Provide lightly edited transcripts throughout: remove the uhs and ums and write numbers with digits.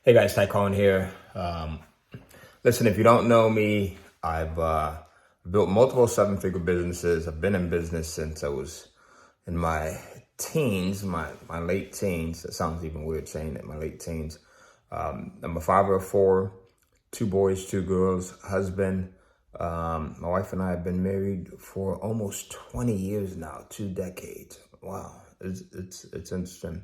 Hey guys, Ty Cohen here. Listen, if you don't know me, I've built multiple seven-figure businesses. I've been in business since I was in my teens, my late teens. That sounds even weird saying it, my late teens. I'm a father of four, two boys, two girls, husband. My wife and I have been married for almost 20 years now, 2 decades. Wow, it's interesting.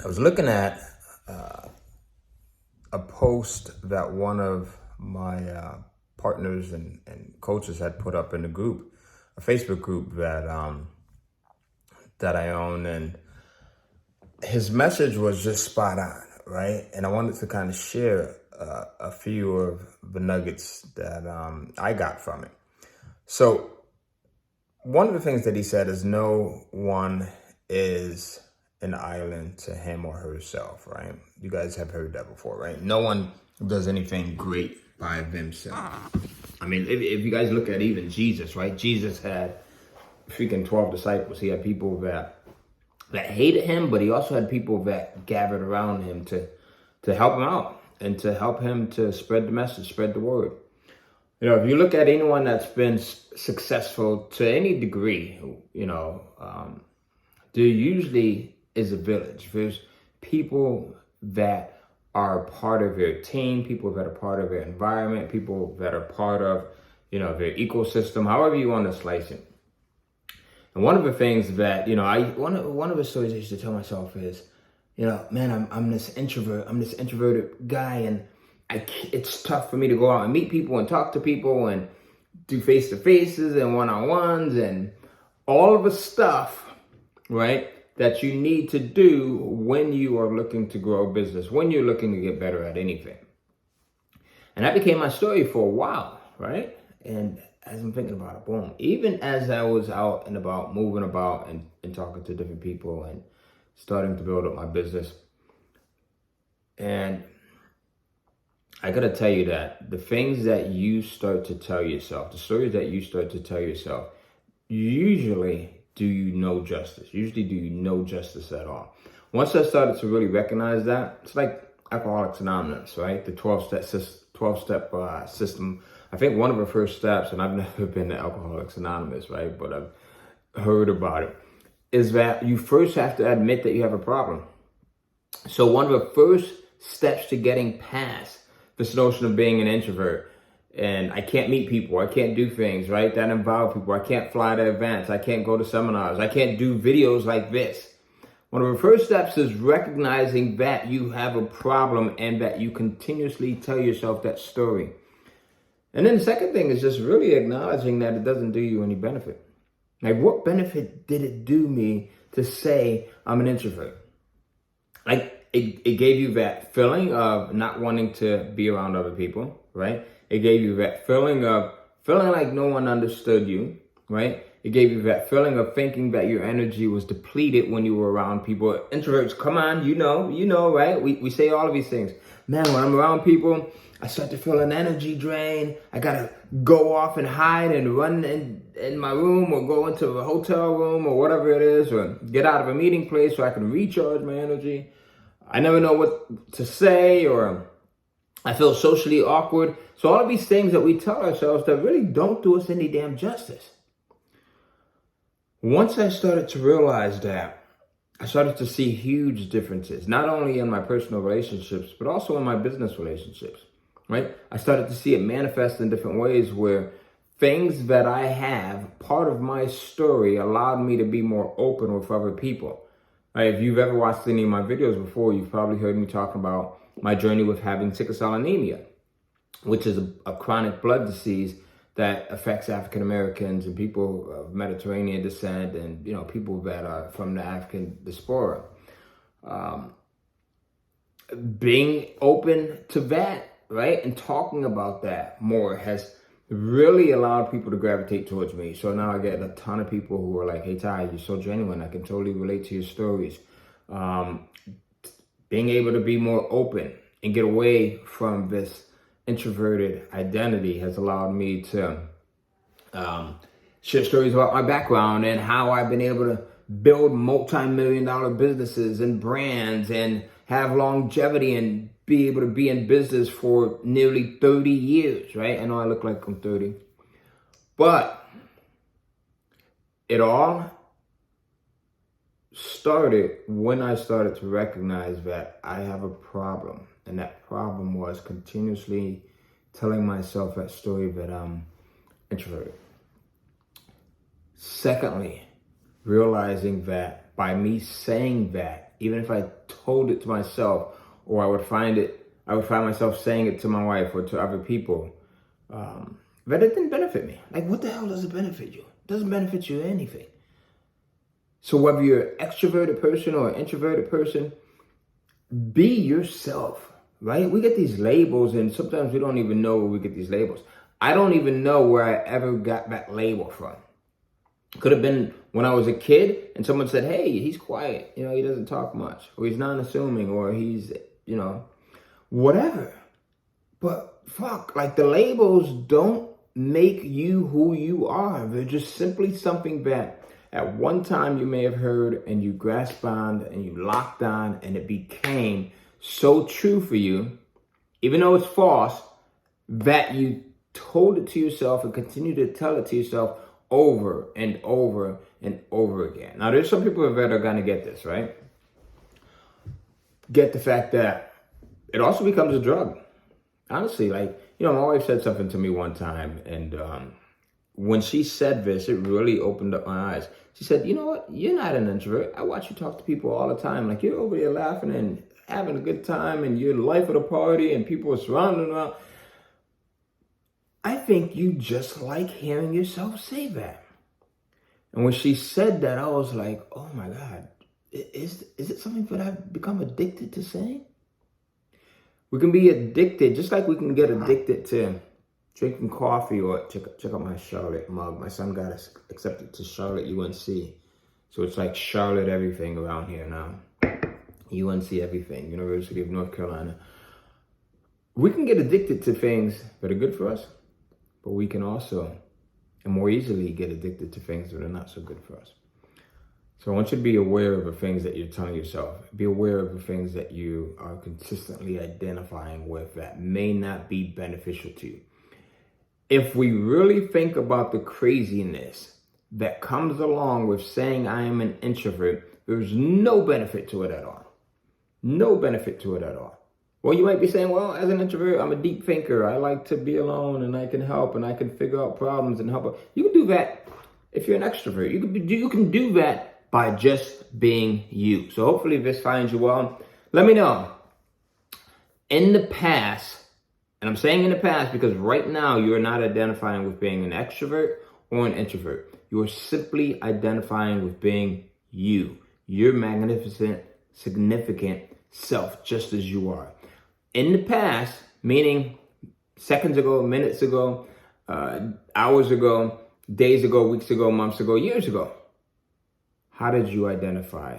I was looking at a post that one of my partners and coaches had put up in the group, a Facebook group that I own, and his message was just spot on, right? And I wanted to kind of share a few of the nuggets that I got from it. So one of the things that he said is no one is an island to him or herself, right? You guys have heard that before, right? No one does anything great by themselves. I mean, if you guys look at even Jesus, right? Jesus had freaking 12 disciples. He had people that hated him, but he also had people that gathered around him to help him out and to help him to spread the message, spread the word. You know, if you look at anyone that's been successful to any degree, there usually is a village. There's people that are part of their team, people that are part of their environment, people that are part of, their ecosystem, however you want to slice it. And one of the things that, one of the stories I used to tell myself is, man, I'm this introvert, I'm this introverted guy, and it's tough for me to go out and meet people and talk to people and do face-to-faces and one-on-ones and all of the stuff, right, that you need to do when you are looking to grow a business, when you're looking to get better at anything. And that became my story for a while, right? And as I'm thinking about it, boom, even as I was out and about, moving about and talking to different people and starting to build up my business, and I gotta tell you that the things that you start to tell yourself, the stories that you start to tell yourself, usually do you no justice. Usually do you no justice at all. Once I started to really recognize that, it's like Alcoholics Anonymous, right? The 12-step system. I think one of the first steps, and I've never been to Alcoholics Anonymous, right? But I've heard about it, is that you first have to admit that you have a problem. So one of the first steps to getting past this notion of being an introvert, and I can't meet people, I can't do things, right, that involve people, I can't fly to events, I can't go to seminars, I can't do videos like this. One of the first steps is recognizing that you have a problem and that you continuously tell yourself that story. And then the second thing is just really acknowledging that it doesn't do you any benefit. Like, what benefit did it do me to say I'm an introvert? Like, it gave you that feeling of not wanting to be around other people, right? It gave you that feeling of feeling like no one understood you, right? It gave you that feeling of thinking that your energy was depleted when you were around people. Introverts, come on, you know, right? We say all of these things. Man, when I'm around people, I start to feel an energy drain. I gotta go off and hide and run in my room or go into a hotel room or whatever it is, or get out of a meeting place so I can recharge my energy. I never know what to say, or I feel socially awkward. So all of these things that we tell ourselves that really don't do us any damn justice. Once I started to realize that, I started to see huge differences, not only in my personal relationships, but also in my business relationships, right? I started to see it manifest in different ways where things that I have, part of my story, allowed me to be more open with other people. Right? If you've ever watched any of my videos before, you've probably heard me talking about my journey with having sickle cell anemia, which is a chronic blood disease that affects African Americans and people of Mediterranean descent, and people that are from the African diaspora. Being open to that, right, and talking about that more has really allowed people to gravitate towards me. So now I get a ton of people who are like, hey, Ty, you're so genuine. I can totally relate to your stories. Being able to be more open and get away from this introverted identity has allowed me to share stories about my background and how I've been able to build multi-million-dollar businesses and brands and have longevity and be able to be in business for nearly 30 years, right? I know I look like I'm 30. But it all started when I started to recognize that I have a problem. And that problem was continuously telling myself that story that I'm introverted. Secondly, realizing that by me saying that, even if I told it to myself, or I would find myself saying it to my wife or to other people, that it didn't benefit me. Like, what the hell does it benefit you? It doesn't benefit you anything. So whether you're an extroverted person or an introverted person, be yourself, right? We get these labels, and sometimes we don't even know where we get these labels. I don't even know where I ever got that label from. Could have been when I was a kid and someone said, hey, he's quiet, he doesn't talk much, or he's non-assuming, or he's, whatever. But fuck, like, the labels don't make you who you are. They're just simply something that at one time you may have heard and you grasped on and you locked on, and it became so true for you, even though it's false, that you told it to yourself and continue to tell it to yourself over and over and over again. Now, there's some people that are going to get this, right? Get the fact that it also becomes a drug. Honestly, like, my wife said something to me one time, and when she said this, it really opened up my eyes. She said, you know what? You're not an introvert. I watch you talk to people all the time. Like, you're over there laughing and having a good time, and you're the life of the party, and people are surrounding around. I think you just like hearing yourself say that. And when she said that, I was like, oh my God, is it something that I've become addicted to saying? We can be addicted, just like we can get addicted to drinking coffee, or check out my Charlotte mug. My son got us accepted to Charlotte UNC. So it's like Charlotte everything around here now. UNC everything, University of North Carolina. We can get addicted to things that are good for us, but we can also, and more easily, get addicted to things that are not so good for us. So I want you to be aware of the things that you're telling yourself. Be aware of the things that you are consistently identifying with that may not be beneficial to you. If we really think about the craziness that comes along with saying I am an introvert, there's no benefit to it at all. No benefit to it at all. Well, you might be saying, well, as an introvert, I'm a deep thinker. I like to be alone, and I can help, and I can figure out problems and help. You can do that if you're an extrovert. You can do that by just being you. So hopefully this finds you well. Let me know. In the past, and I'm saying in the past because right now you're not identifying with being an extrovert or an introvert. You are simply identifying with being you, your magnificent, significant self, just as you are. In the past, meaning seconds ago, minutes ago, hours ago, days ago, weeks ago, months ago, years ago, how did you identify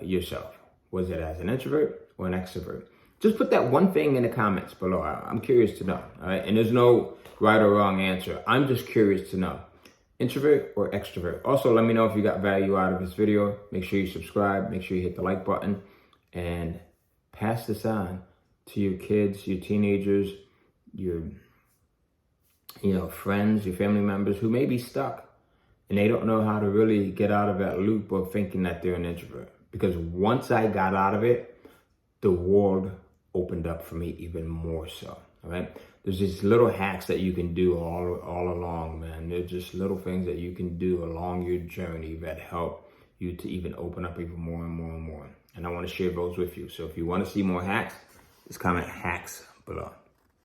yourself? Was it as an introvert or an extrovert? Just put that one thing in the comments below. I'm curious to know, all right? And there's no right or wrong answer. I'm just curious to know. Introvert or extrovert? Also, let me know if you got value out of this video. Make sure you subscribe. Make sure you hit the like button. And pass this on to your kids, your teenagers, your friends, your family members who may be stuck and they don't know how to really get out of that loop of thinking that they're an introvert. Because once I got out of it, the world opened up for me even more so. All right. There's these little hacks that you can do all along, man. They're just little things that you can do along your journey that help you to even open up even more and more and more. And I want to share those with you. So if you want to see more hacks, just comment hacks below.